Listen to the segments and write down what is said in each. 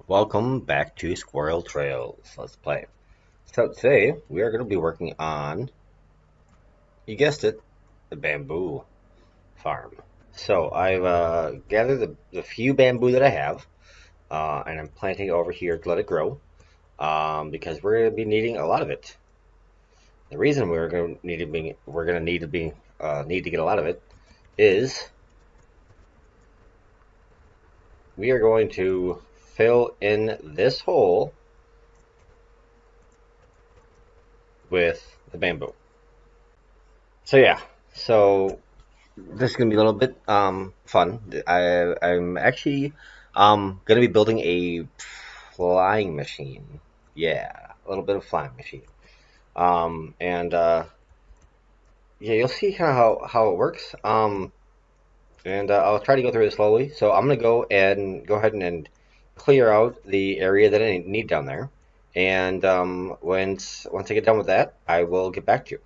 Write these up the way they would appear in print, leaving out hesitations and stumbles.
Welcome back to Squirrel Trails. Let's play. So today we are going to be working on, you guessed it, the bamboo farm. So I've gathered the few bamboo that I have, and I'm planting it over here to let it grow, because we're going to be needing a lot of it. The reason we're going to need to get a lot of it is we are going to fill in this hole with the bamboo. So yeah, so this is gonna be a little bit fun. I'm actually gonna be building a flying machine. Yeah, a little bit of flying machine. And yeah, you'll see kind of how it works. And I'll try to go through it slowly. So I'm gonna go ahead and clear out the area that I need down there. And once I get done with that, I will get back to you.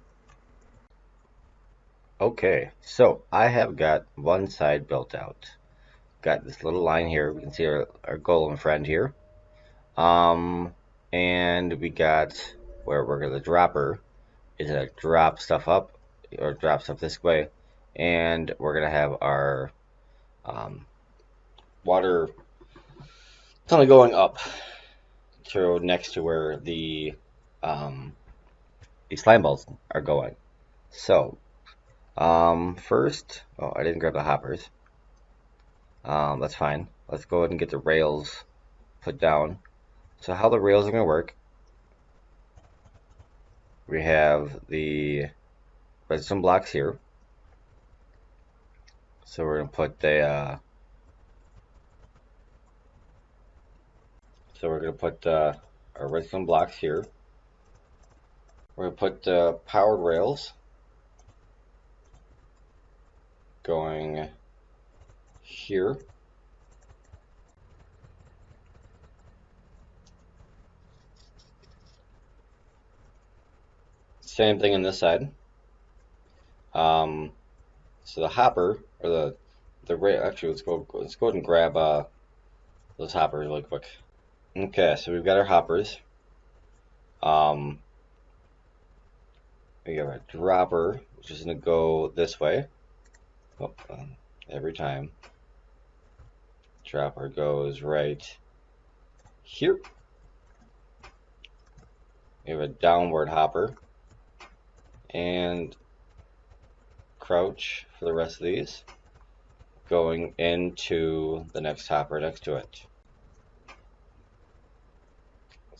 Okay, so I have got one side built out. Got this little line here. We can see our golem friend here. Um, and we got where we're gonna drop her is gonna drop stuff up or drop stuff this way, and we're gonna have our um, water tunnel going up to next to where um, the slime balls are going. So, first, oh, I didn't grab the hoppers. That's fine. Let's go ahead and get the rails put down. So how the rails are going to work, we have the redstone blocks here. So we're going to put our redstone blocks here. We're going to put powered rails going here. Same thing on this side. So the hopper or the rail. Actually, let's go ahead and grab those hoppers really quick. Okay, so we've got our hoppers. Um, we got our dropper, which is going to go this way. Oh, every time. Dropper goes right here. We have a downward hopper and crouch for the rest of these, going into the next hopper next to it.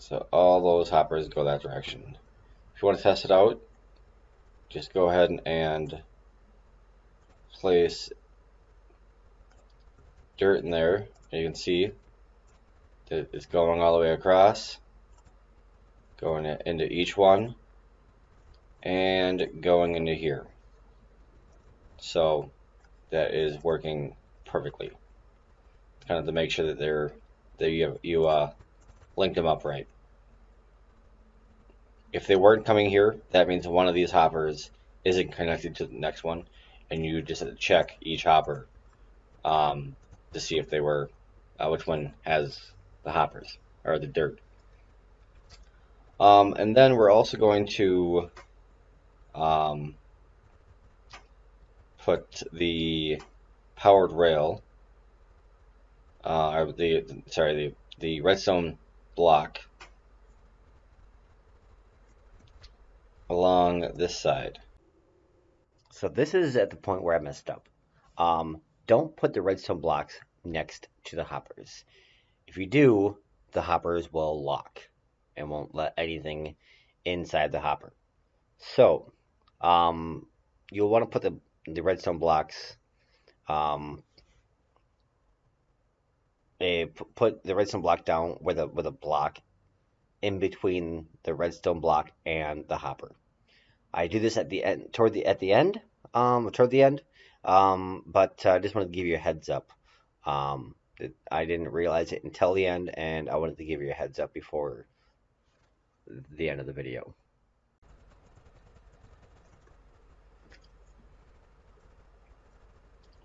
So all those hoppers go that direction. If you want to test it out, just go ahead and place dirt in there, and you can see that it's going all the way across, going into each one, and going into here. So that is working perfectly. Kind of to make sure that you linked them up right. If they weren't coming here, that means one of these hoppers isn't connected to the next one, and you just have to check each hopper to see if they were which one has the hoppers or the dirt. And then we're also going to put the powered rail, or the redstone block along this side. So this is at the point where I messed up. Don't put the redstone blocks next to the hoppers. If you do, the hoppers will lock and won't let anything inside the hopper. So, you'll want to put the redstone blocks, um, put the redstone block down with a block in between the redstone block and the hopper. I do this at the end, toward the end. But I just wanted to give you a heads up. I didn't realize it until the end, and I wanted to give you a heads up before the end of the video.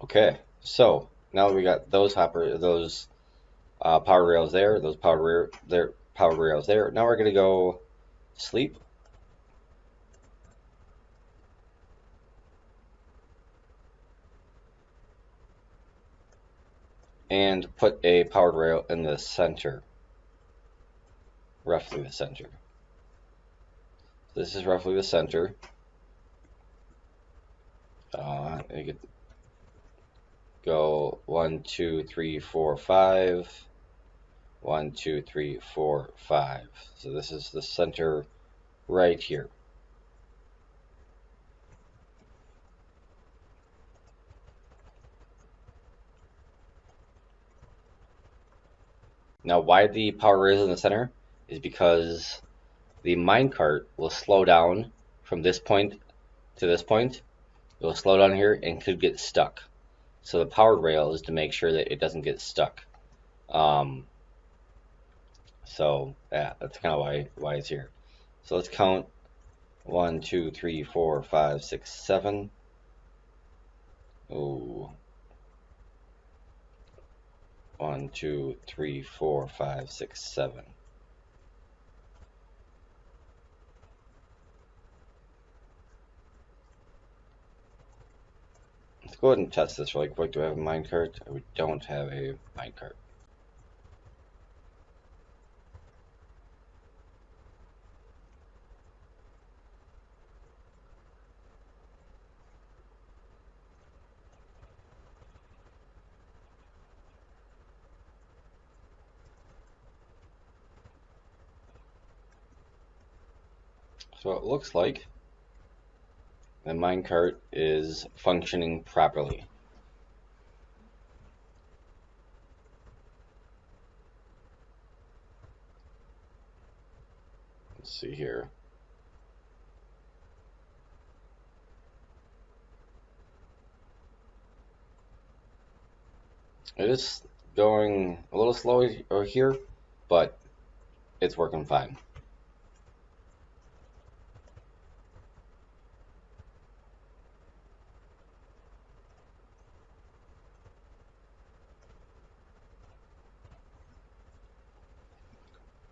Okay, so now that we got those Power rails there. Those power rails there. Now we're gonna go sleep. And put a powered rail in the center, roughly the center. This is roughly the center. You could go 1, 2, 3, 4, 5. 1, 2, 3, 4, 5. So this is the center right here. Now, why the power rail is in the center is because the minecart will slow down from this point to this point. It will slow down here and could get stuck. So the power rail is to make sure that it doesn't get stuck. So yeah, that's kind of why it's here. So let's count 1, 2, 3, 4, 5, 6, 7. Ooh. 1, 2, 3, 4, 5, 6, 7. Let's go ahead and test this really quick. Do I have a minecart? We don't have a minecart. So it looks like the minecart is functioning properly. Let's see here. It is going a little slow over here, but it's working fine.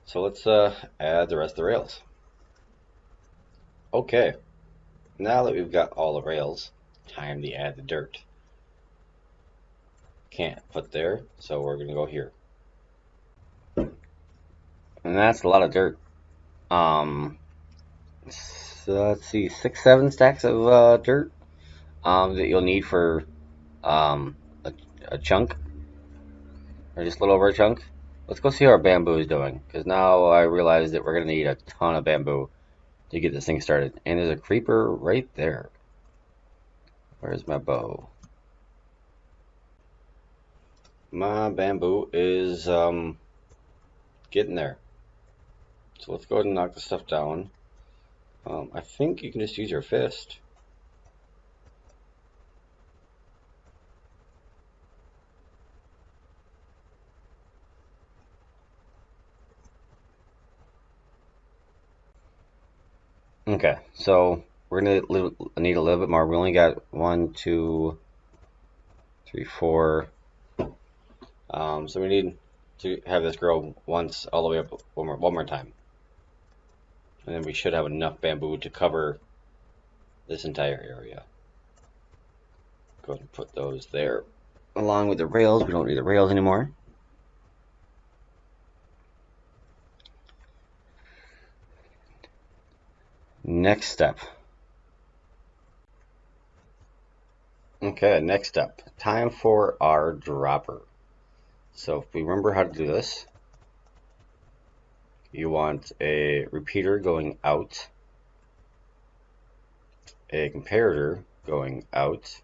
So let's add the rest of the rails. Okay, now that we've got all the rails, time to add the dirt. Can't put there, so we're gonna go here. And that's a lot of dirt. So let's see, 6, 7 stacks of dirt that you'll need for um, a chunk, or just a little over a chunk. Let's go see how our bamboo is doing, because now I realize that we're gonna need a ton of bamboo to get this thing started. And there's a creeper right there. Where's my bow? My bamboo is getting there. So let's go ahead and knock the stuff down. I think you can just use your fist. Okay, so we're gonna need a little bit more. We only got 1, 2, 3, 4. So we need to have this grow once all the way up one more time. And then we should have enough bamboo to cover this entire area. Go ahead and put those there. Along with the rails, we don't need the rails anymore. Next step. Okay, next step. Time for our dropper. So if we remember how to do this, you want a repeater going out, a comparator going out,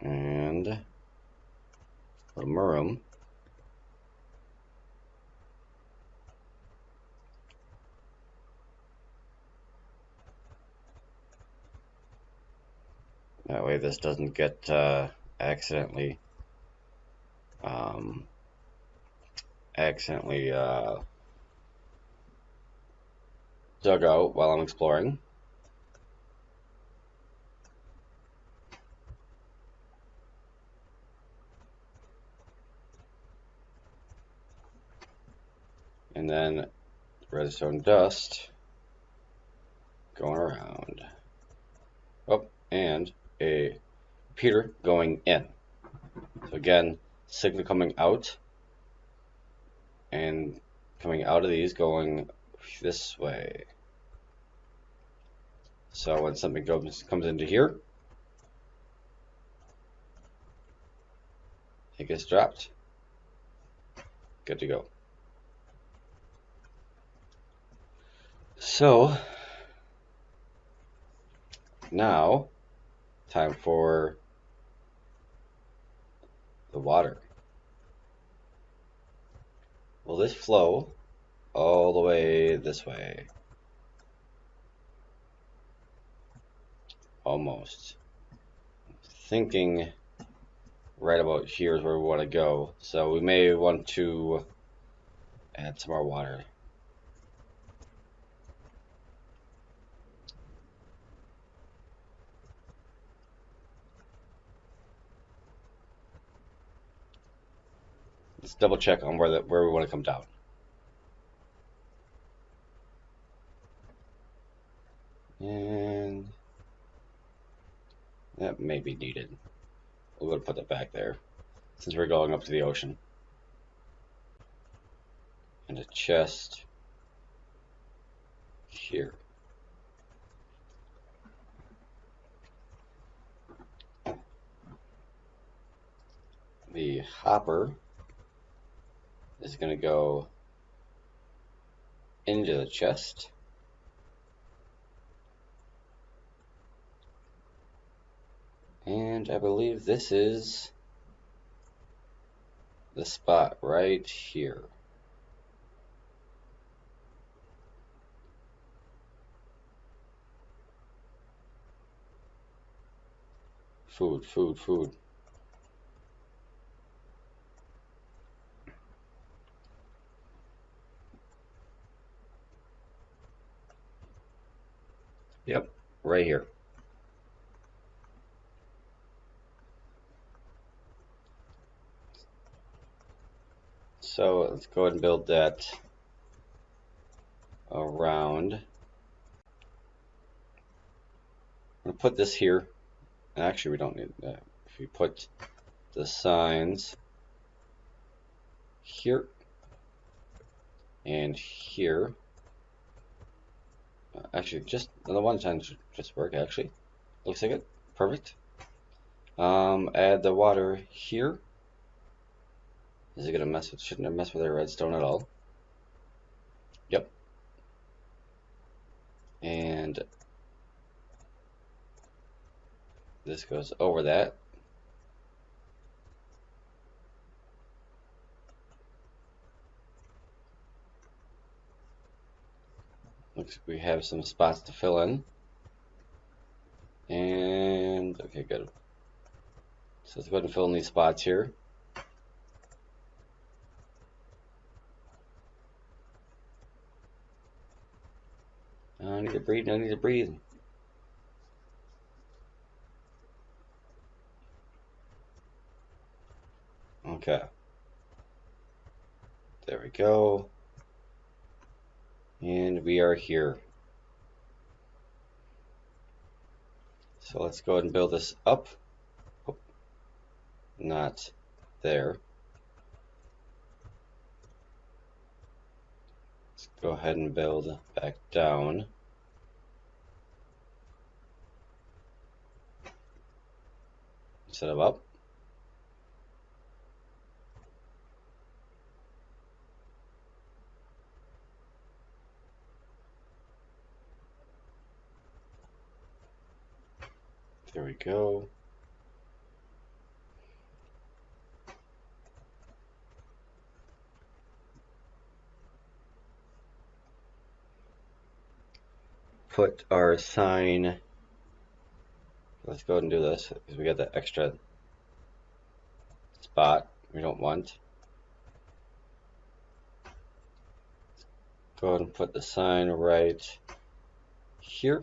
and a Murum. That way this doesn't get accidentally dug out while I'm exploring. And then redstone dust going around. Oh, and a repeater going in. So again, signal coming out and coming out of these going this way. So when something comes into here, it gets dropped. Good to go. So now, time for the water. Will this flow all the way this way? Almost. Thinking right about here is where we want to go. So we may want to add some more water. Let's double check on where we want to come down. And that may be needed. We're going to put that back there since we're going up to the ocean. And a chest here. The hopper is going to go into the chest. And I believe this is the spot right here. Food, food, food. Yep, right here. So let's go ahead and build that around. I'm going to put this here. Actually, we don't need that. If we put the signs here and here. Actually, just the one sign should just work, actually. Looks like it. Perfect. Add the water here. Is it gonna mess with? Shouldn't it mess with our redstone at all? Yep. And this goes over that. Looks like we have some spots to fill in. And okay, good. So let's go ahead and fill in these spots here. I need to breathe. I need to breathe. Okay. There we go. And we are here. So let's go ahead and build this up. Oh, not there. Let's go ahead and build back down. Instead of up. There we go. Put our sign. Let's go ahead and do this because we got that extra spot we don't want. Go ahead and put the sign right here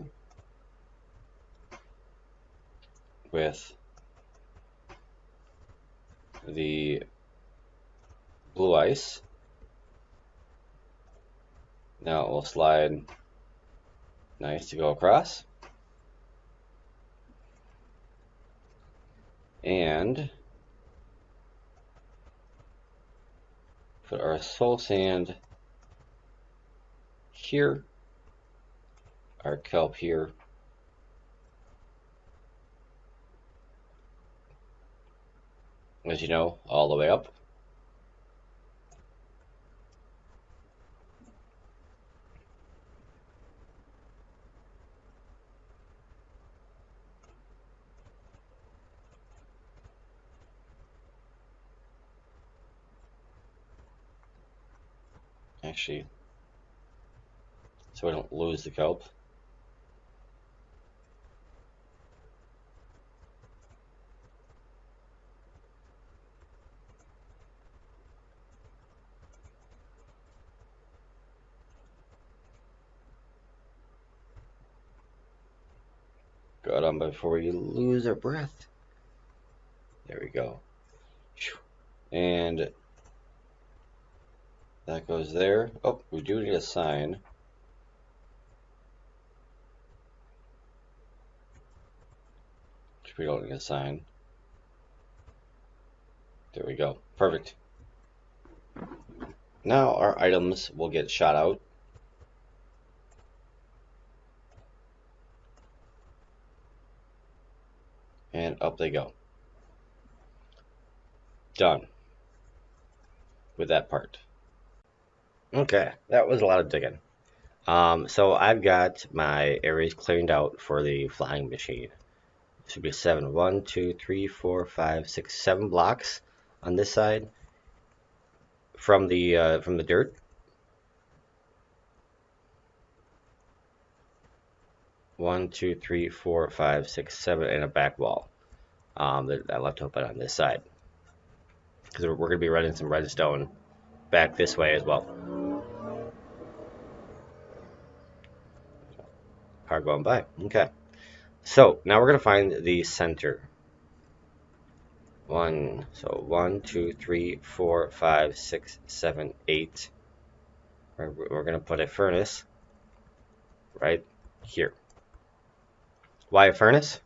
with the blue ice. Now it will slide nice to go across. And put our soul sand here, our kelp here, as you know, all the way up. Actually, so I don't lose the kelp. Got on before we lose our breath. There we go. And that goes there. Oh, we do need a sign. Which we don't need a sign. There we go. Perfect. Now our items will get shot out. And up they go. Done with that part. Okay, that was a lot of digging. So I've got my areas cleaned out for the flying machine. This should be 7. 1, 2, 3, 4, 5, 6, 7 blocks on this side from the dirt. One, two, three, 4, 5, 6, 7, and a back wall that I left open on this side because we're going to be running some redstone back this way as well. Car going by. Okay. So now we're going to find the center. So 1, 2, 3, 4, 5, 6, 7, 8. We're going to put a furnace right here. Why a furnace?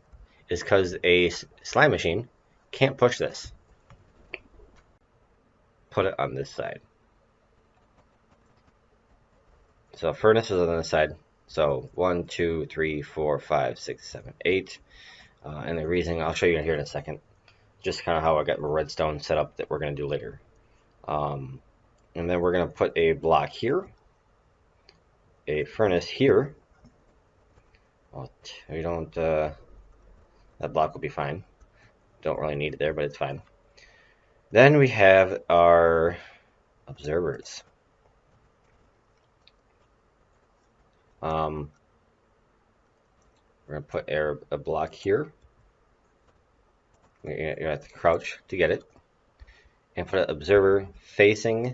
Is because a slime machine can't push this. Put it on this side. So furnace is on this side. So 1, 2, 3, 4, 5, 6, 7, 8. And the reason I'll show you here in a second. Just kind of how I got my redstone set up that we're going to do later. And then we're going to put a block here. A furnace here. Well, we don't, that block will be fine. Don't really need it there, but it's fine. Then we have our observers. We're going to put a block here. You're going to have to crouch to get it. And put an observer facing.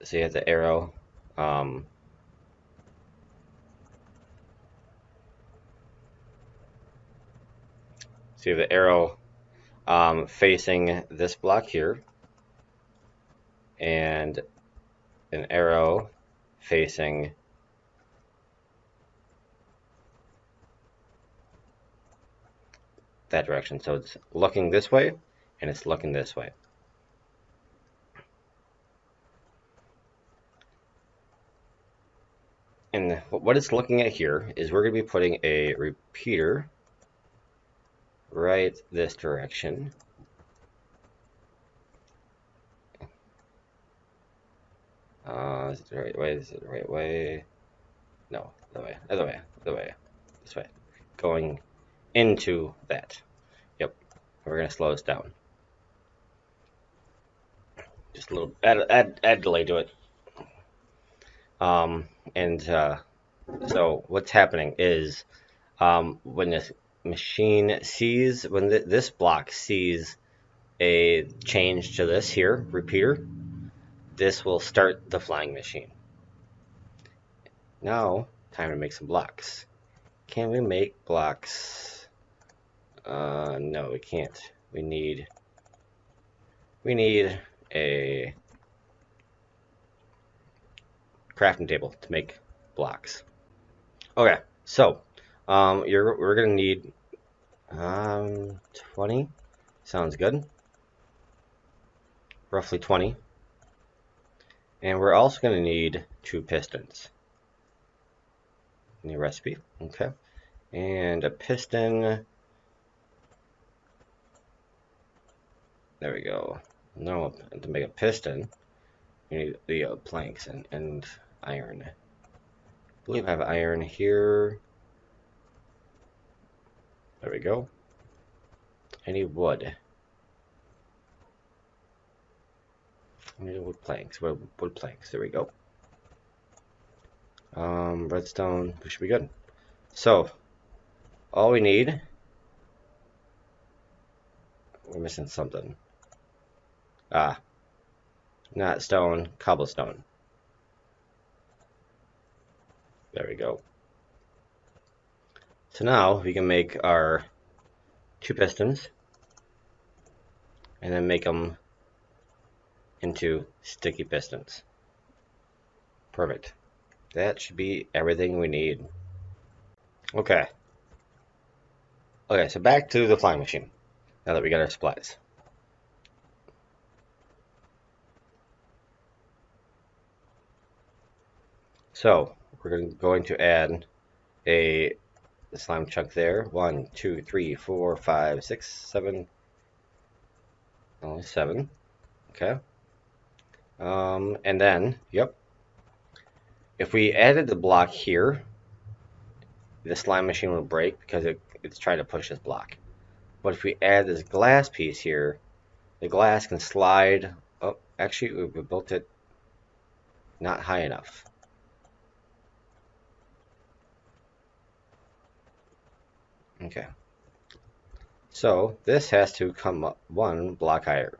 So you have the arrow. So you have the arrow facing this block here. And an arrow facing that direction. So it's looking this way and it's looking this way. And what it's looking at here is we're going to be putting a repeater right this direction. Is it the right way? Is it the right way? No, the way, other way, the way, this way. Going into that. Yep. We're going to slow this down. Just a little, add delay to it. So what's happening is when this machine sees, when this block sees a change to this here, repeater, this will start the flying machine. Now, time to make some blocks. Can we make blocks? No, we can't. We need a crafting table to make blocks. Okay, so we're gonna need 20. Sounds good. Roughly 20. And we're also gonna need 2 pistons. New recipe. Okay. And a piston. There we go. No, to make a piston, you need the planks and iron. I believe I have iron here. There we go. I need wood. I need wood planks. Wood planks. There we go. Redstone. We should be good. So, all we need. We're missing something. Ah, not stone, cobblestone. There we go. So now we can make our 2 pistons and then make them into sticky pistons. Perfect. That should be everything we need. Okay. Okay, so back to the flying machine. Now that we got our supplies. So we're going to add a slime chunk there. 1, 2, 3, 4, 5, 6, 7. Only 7. Okay. And then, yep. If we added the block here, the slime machine will break because it's trying to push this block. But if we add this glass piece here, the glass can slide. Oh, actually, we built it not high enough. Okay. So this has to come up 1 block higher.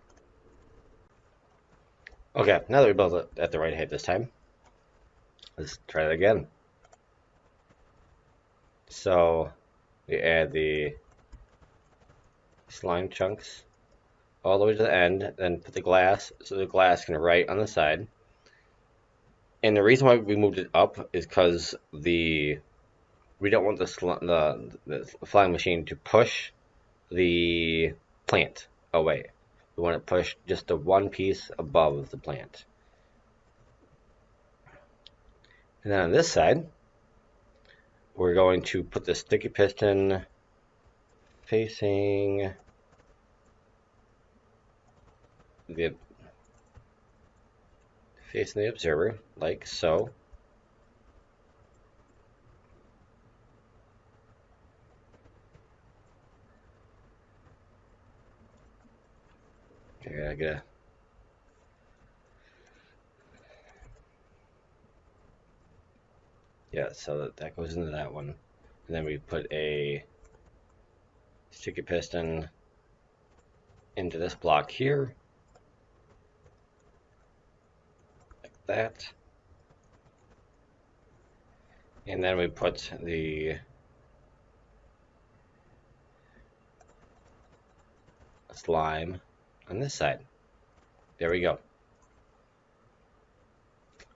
Okay, now that we built it at the right height this time, let's try it again. So we add the slime chunks all the way to the end, then put the glass so the glass can write on the side. And the reason why we moved it up is because we don't want the flying machine to push the plant away. We want to push just the 1 piece above the plant. And then on this side, we're going to put the sticky piston facing the observer, like so. Okay, I gotta. Yeah, so that goes into that one. And then we put a sticky piston into this block here. Like that. And then we put the slime on this side. There we go.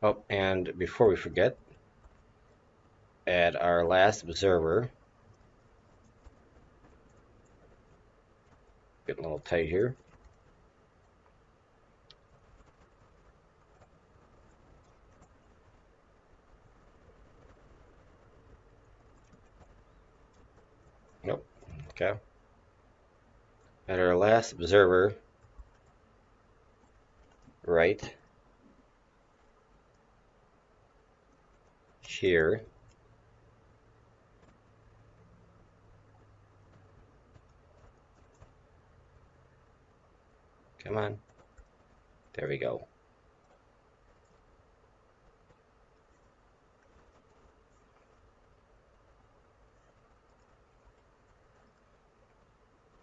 Oh, and before we forget, add our last observer. Getting a little tight here. Nope. Okay. Add our last observer right here. Come on. There we go.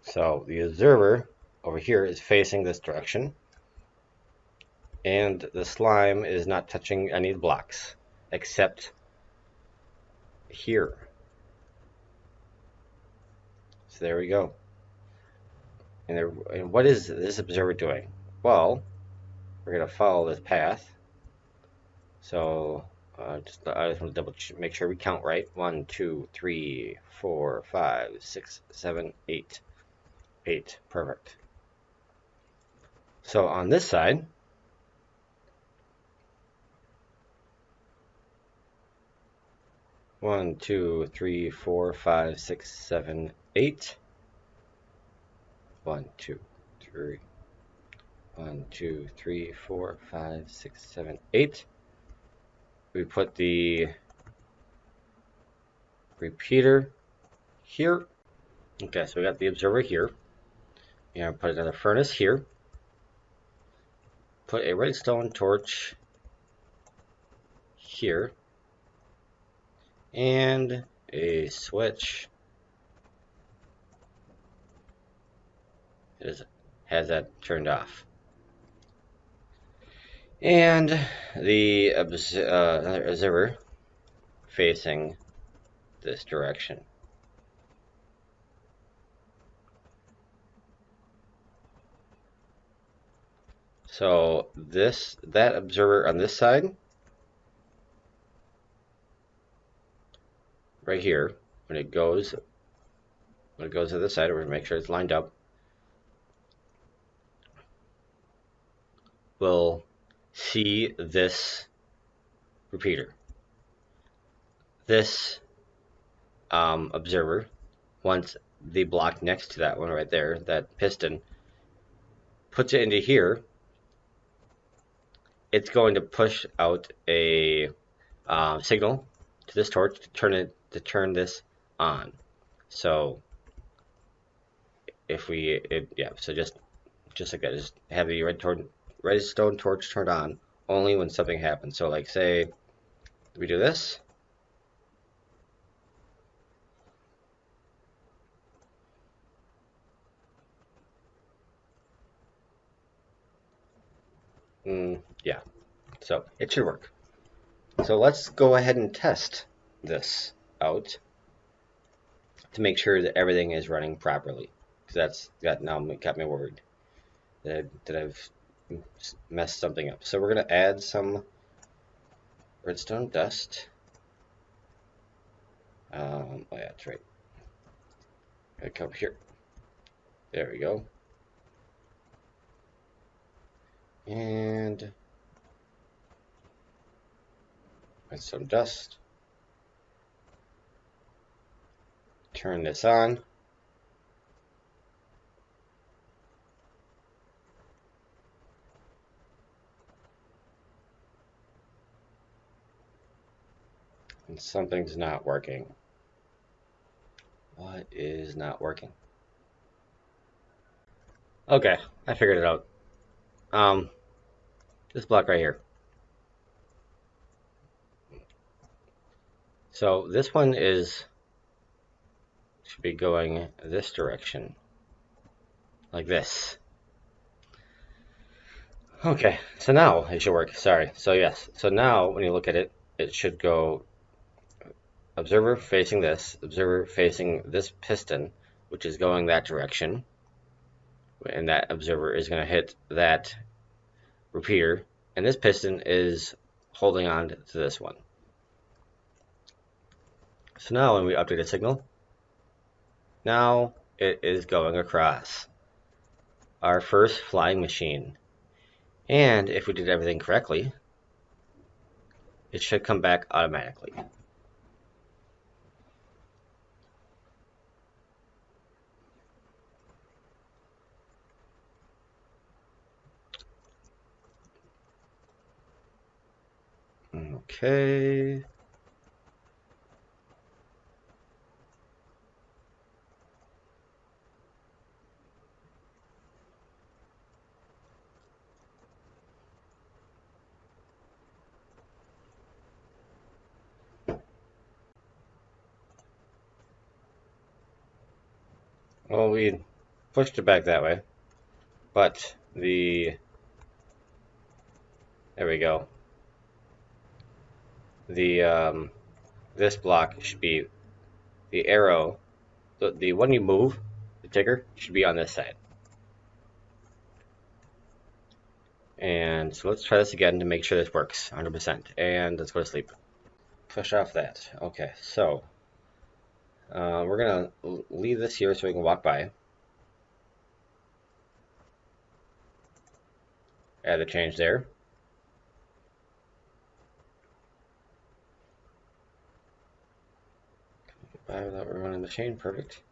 So the observer over here is facing this direction, and the slime is not touching any blocks except here. So there we go. And what is this observer doing? Well, we're going to follow this path So I just want to make sure we count right. 1, 2, 3, 4, 5, 6, 7, 8. 8. Perfect. So on this side, 1, 2, 3, 4, 5, 6, 7, 8. 1, 2, 3. 1, 2, 3, 4, 5, 6, 7, 8. We put the repeater here. Okay, so we got the observer here. And put another furnace here. Put a redstone torch here. And a switch has that turned off. And the observer facing this direction. So that observer on this side, right here, when it goes to this side, we're going to make sure it's lined up, will see this repeater. This observer, once the block next to that one right there, that piston, puts it into here, it's going to push out a signal to this torch to turn this on. So if we so just like that, just have the redstone torch turned on only when something happens. So like say we do this. Yeah, so it should work. So let's go ahead and test this out to make sure that everything is running properly. Because that now got me worried that I've messed something up. So we're going to add some redstone dust. Oh yeah, that's right. Gotta come here. There we go. And redstone dust. Turn this on. And something's not working. What is not working? Okay, I figured it out. This block right here. So this one should be going this direction, like this. Okay, so now it should work. Sorry. So yes, so now when you look at it, it should go observer facing this, observer facing this piston, which is going that direction, and that observer is going to hit that repeater, and this piston is holding on to this one. So now when we update the signal, now it is going across our first flying machine. And if we did everything correctly, it should come back automatically. Okay. Well, we pushed it back that way, but there we go. This block should be the arrow. The one you move, the ticker, should be on this side. And so let's try this again to make sure this works 100%. And let's go to sleep. Push off that. Okay, so we're gonna leave this here so we can walk by. Add a change there. By without running the chain, perfect.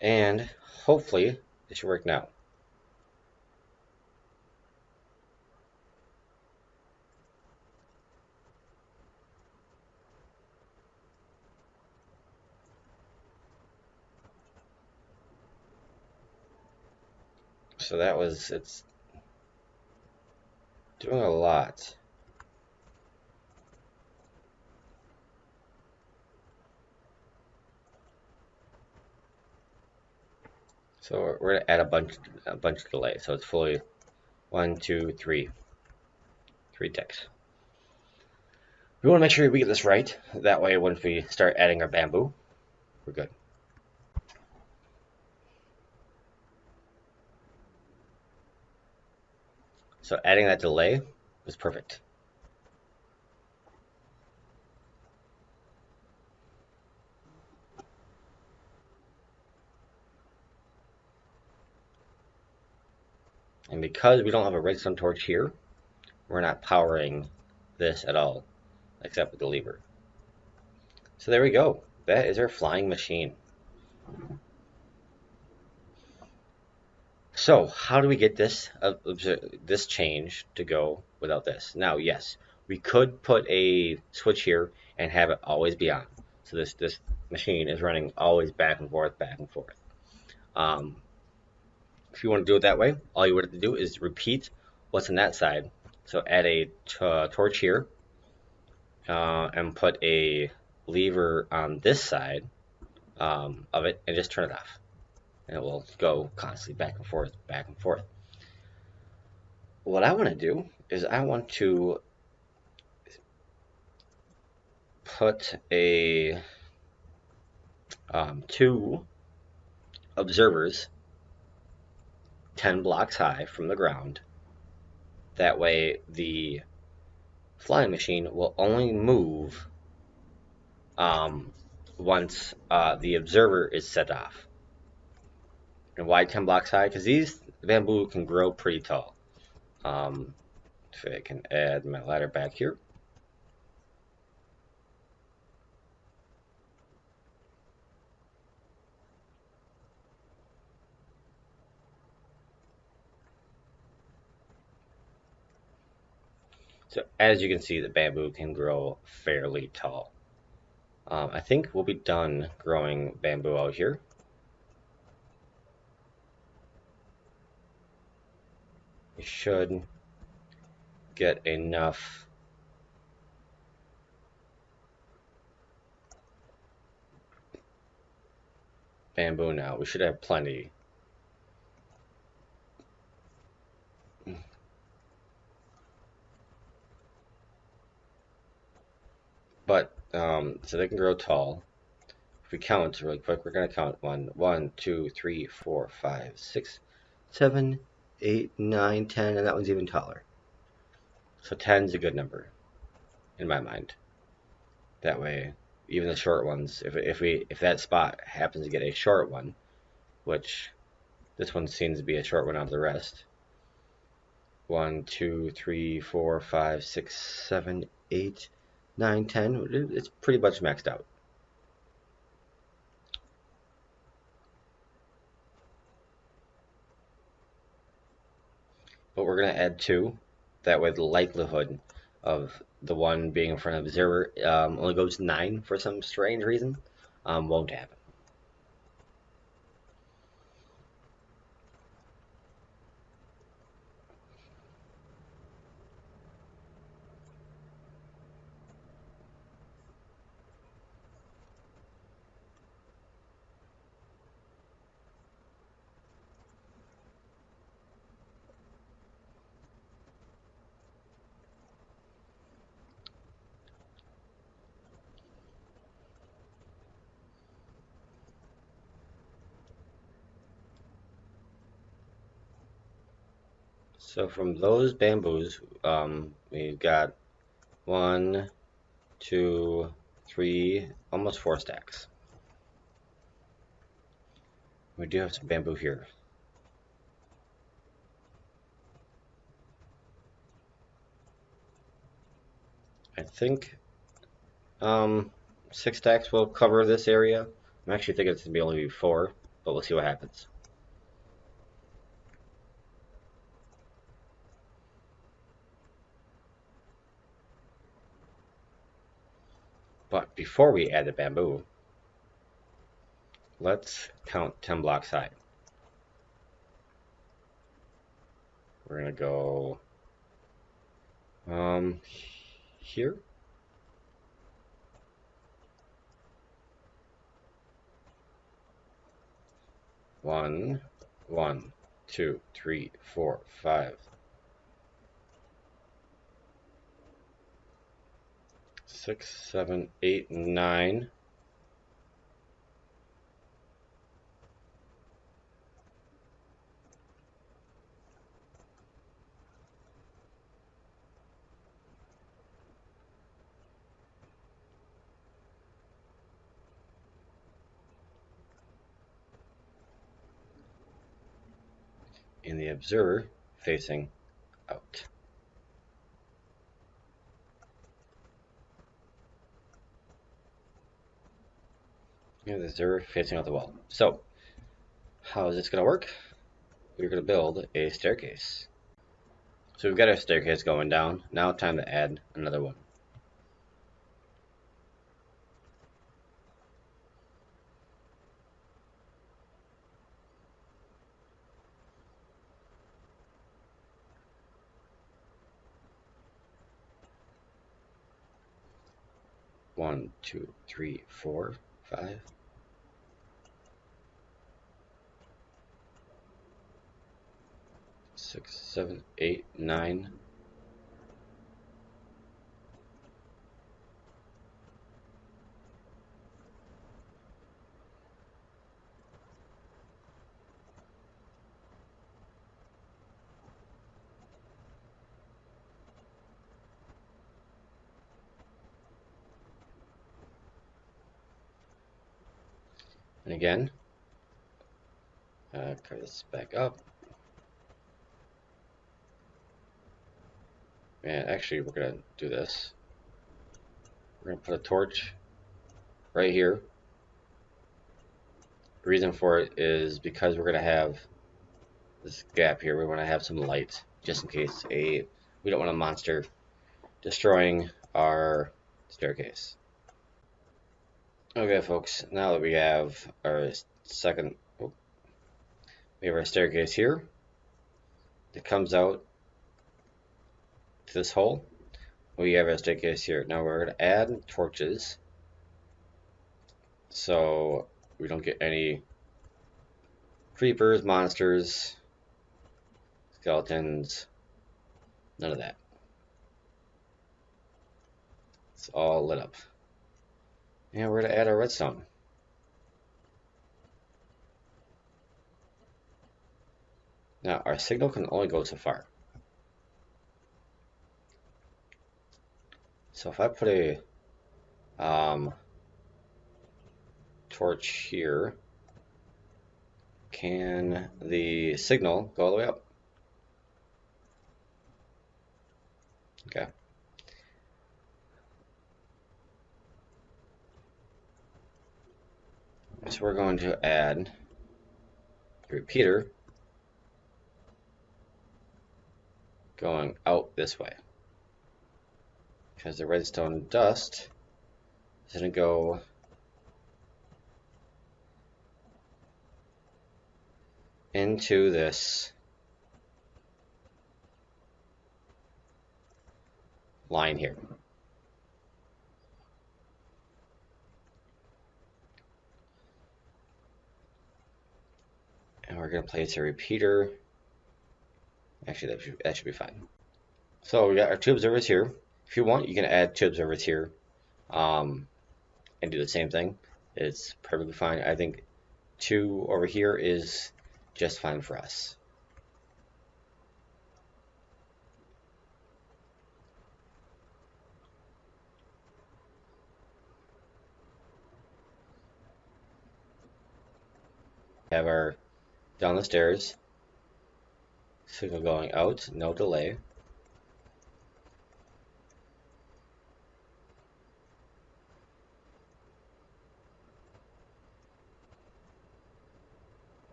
And hopefully this should work now. So that was, it's doing a lot. So we're gonna add a bunch of delay. So it's fully 1, 2, 3, 3 ticks. We want to make sure we get this right. That way, once we start adding our bamboo, we're good. So adding that delay was perfect. And because we don't have a redstone torch here, we're not powering this at all, except with the lever. So there we go. That is our flying machine. So how do we get this change to go without this? Now, yes, we could put a switch here and have it always be on. So this machine is running always back and forth, back and forth. Um, if you want to do it that way, all you would have to do is repeat what's on that side. So add a torch here and put a lever on this side of it and just turn it off. And it will go constantly back and forth, back and forth. What I want to do is I want to put a two observers 10 blocks high from the ground. That way the flying machine will only move once the observer is set off. And why 10 blocks high? Because these bamboo can grow pretty tall. If I can add my ladder back here. So as you can see, the bamboo can grow fairly tall. I think we'll be done growing bamboo out here. We should get enough bamboo now. We should have plenty. But, so they can grow tall. If we count really quick, we're going to count 1, 2, 3, 4, 5, 6, 7, 8, 9, 10, and that one's even taller. So 10 is a good number, in my mind. That way, even the short ones, if that spot happens to get a short one, which this one seems to be a short one out of the rest. 1, 2, 3, 4, 5, 6, 7, 8, 9, 10. It's pretty much maxed out. But we're going to add 2. That way the likelihood of the one being in front of observer only goes to 9 for some strange reason. Won't happen. So from those bamboos, we've got 1, 2, 3, almost 4 stacks. We do have some bamboo here. I think 6 stacks will cover this area. I'm actually thinking it's going to be only 4, but we'll see what happens. But before we add the bamboo, let's count 10 blocks high. We're going to go here. 1, 1, 2, 3, 4, 5, 6, 7, 8, 9. In the observer facing out. And the observer facing out the wall. So, how is this going to work? We're going to build a staircase. So we've got our staircase going down. Now time to add another one. One, two, three, 4, 5. 6, 7, 8, 9. And again, cover this back up. And actually, we're going to do this. We're going to put a torch right here. The reason for it is because we're going to have this gap here. We want to have some light just in case we don't want a monster destroying our staircase. Okay, folks, now that we have our we have our staircase here. It comes out to this hole. We have our staircase here. Now we're going to add torches so we don't get any creepers, monsters, skeletons, none of that. It's all lit up. And we're going to add our redstone. Now our signal can only go so far. So if I put a torch here, can the signal go all the way up? Okay. So we're going to add a repeater going out this way, because the redstone dust is going to go into this line here. And we're going to place a repeater. Actually, that should be fine. So we got our two observers here. If you want, you can add two observers here and do the same thing. It's perfectly fine. I think 2 over here is just fine for us. Have our down the stairs signal going out, no delay.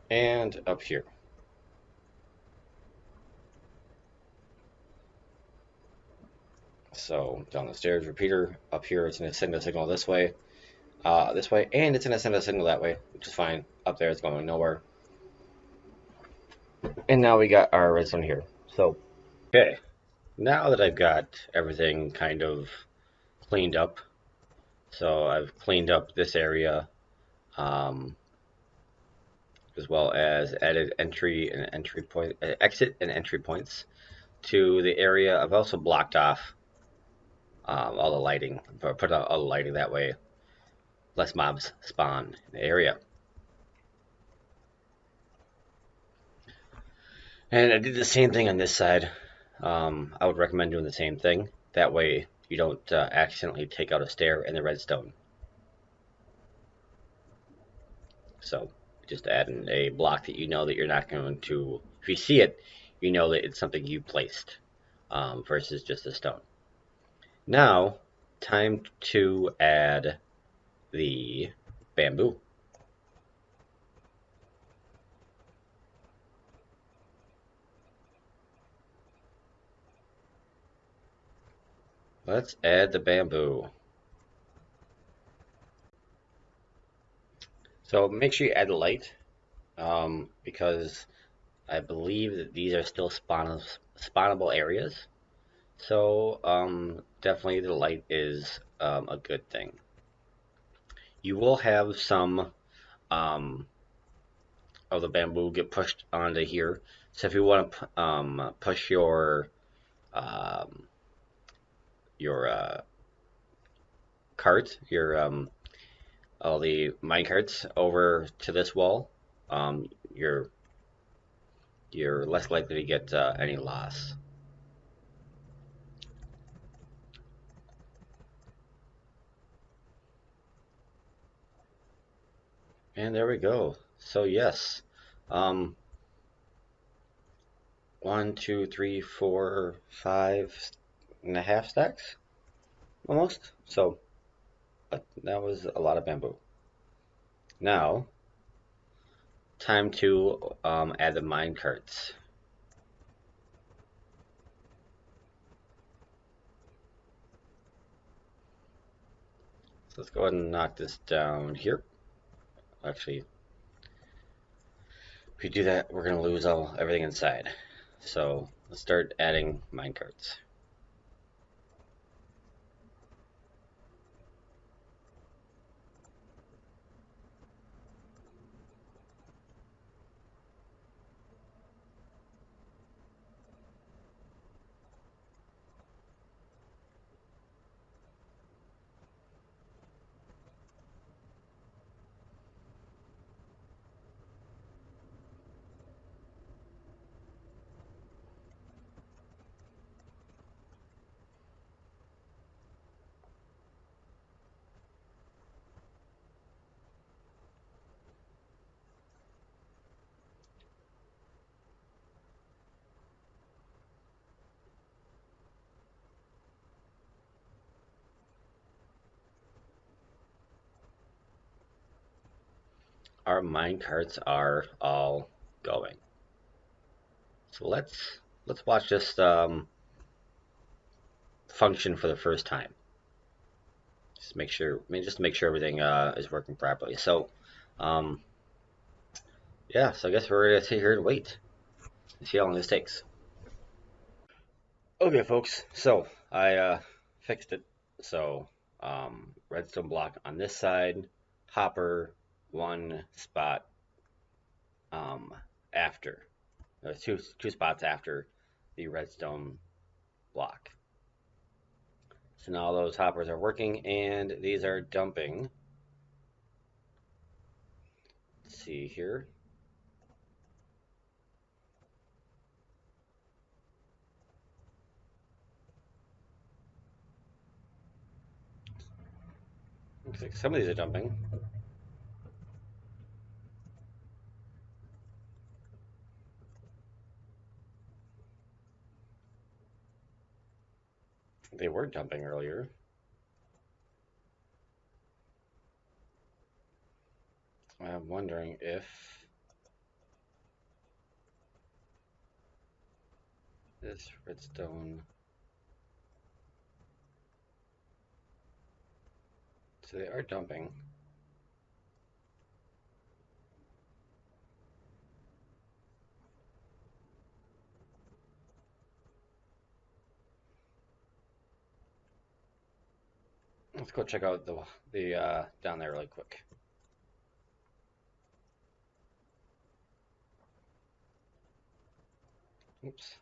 And up here. So down the stairs, repeater. Up here, it's going to send a signal this way, and it's going to send a signal that way, which is fine. Up there, it's going nowhere. And now we got our redstone here. So, okay, now that I've got everything kind of cleaned up, so I've cleaned up this area, um, as well as added exit and entry points to the area. I've also blocked off all the lighting, put out all the lighting that way. Less mobs spawn in the area. And I did the same thing on this side. I would recommend doing the same thing. That way you don't accidentally take out a stair in the redstone. So just add in a block that you know that you're not going to, if you see it, you know that it's something you placed versus just a stone. Now, time to add the bamboo. Let's add the bamboo. So make sure you add the light because I believe that these are still spawnable areas. So definitely the light is a good thing. You will have some um, of the bamboo get pushed onto here. So if you want to push um, your cart, your all the mine carts over to this wall, um, you're you're less likely to get any loss. And there we go. So yes, um, 1, 2, 3, 4, 5.5 stacks almost. So that was a lot of bamboo. Now, time to add the mine carts. So let's go ahead and knock this down here. Actually, if we do that, we're gonna lose everything inside. So let's start adding mine carts. Our mine carts are all going. So let's watch this function for the first time. Just make sure everything is working properly. So, um, yeah. So I guess we're gonna sit here and wait and see how long this takes. Okay, folks. So I fixed it. So redstone block on this side, hopper one spot um, after. There's two spots after the redstone block. So now those hoppers are working, and these are dumping. Let's see here. Looks like some of these are dumping. They were dumping earlier. I'm wondering if this redstone. So they are dumping. Let's go check out the down there really quick. Oops.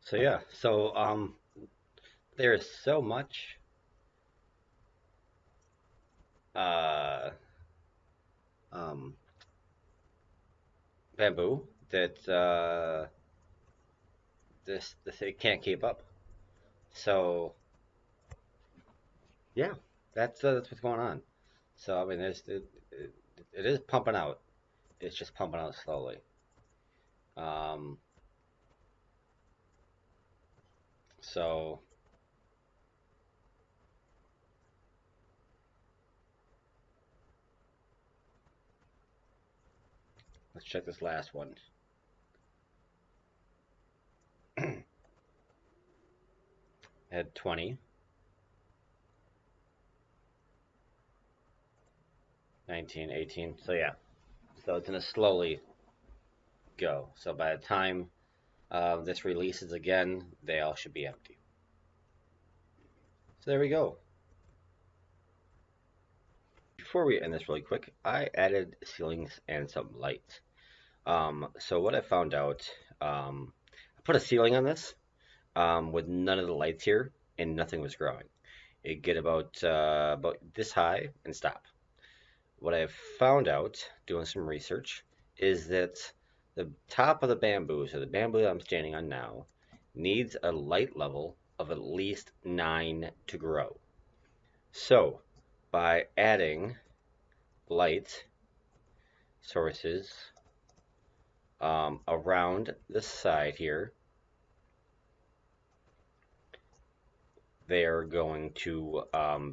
So yeah, so there is so much uh um bamboo that this it can't keep up. So yeah, that's what's going on. So I mean, it is pumping out. It's just pumping out slowly. Um, so let's check this last one. Had 20, 19, 18. So yeah, so it's gonna slowly go. So by the time this releases again, they all should be empty. So there we go. Before we end this really quick, I added ceilings and some lights. So what I found out, I put a ceiling on this with none of the lights here, and nothing was growing. It get about this high and stop. What I found out doing some research is that the top of the bamboo, so the bamboo that I'm standing on now, needs a light level of at least 9 to grow. So by adding light sources around the side here, they are going to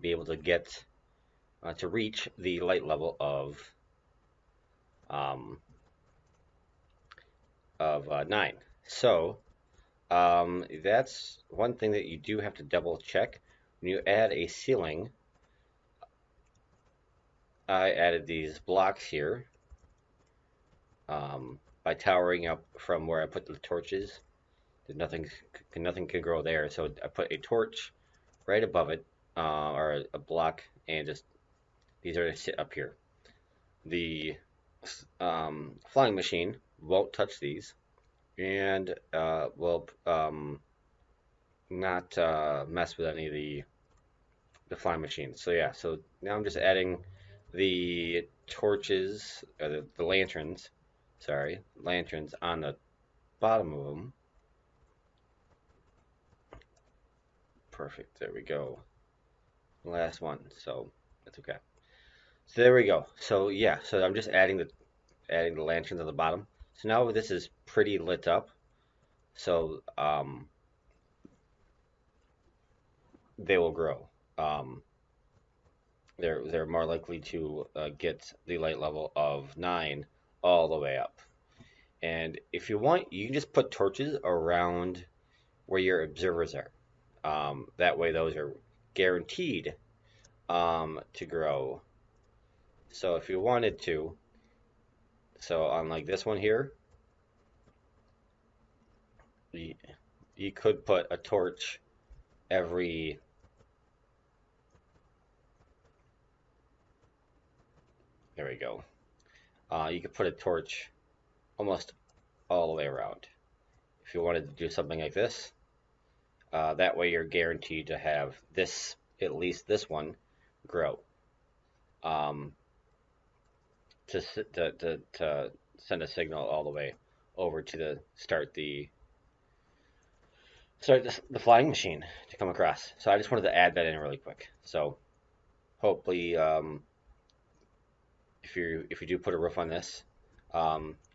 be able to get to reach the light level um, of 9. So that's one thing that you do have to double check when you add a ceiling. I added these blocks here by towering up from where I put the torches. Nothing can grow there, so I put a torch right above it, or a block, and just these are to sit up here. The flying machine won't touch these, and will not mess with any of the flying machines. So yeah, so now I'm just adding the torches, the lanterns, sorry, lanterns on the bottom of them. Perfect. There we go. Last one. So that's okay. So there we go. So yeah, so I'm just adding the lanterns at the bottom. So now this is pretty lit up. So they will grow. Um, they're more likely to get the light level of 9 all the way up. And if you want, you can just put torches around where your observers are. That way, those are guaranteed to grow. So if you wanted to, so on like this one here, you, you could put a torch every. There we go. You could put a torch almost all the way around. If you wanted to do something like this, that way you're guaranteed to have this, at least this one, grow. um, to send a signal all the way over to the flying machine to come across. So I just wanted to add that in really quick. So hopefully, if you do put a roof on this,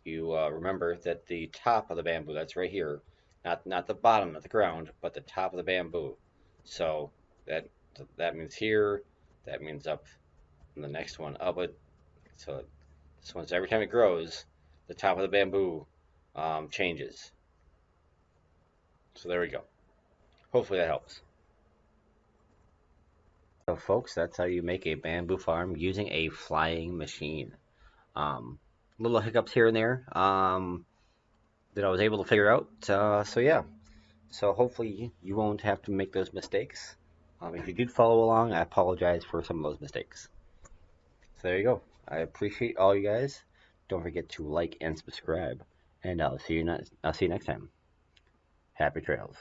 you remember that the top of the bamboo, that's right here, not the bottom of the ground, but the top of the bamboo. So that that means here, that means up, and the next one up it. So this one's every time it grows, the top of the bamboo changes. So there we go. Hopefully that helps. So folks, that's how you make a bamboo farm using a flying machine. Um, Little hiccups here and there that I was able to figure out. So yeah, so hopefully you won't have to make those mistakes. If you did follow along, I apologize for some of those mistakes. So there you go. I appreciate all you guys. Don't forget to like and subscribe, and I'll see you next time. Happy trails.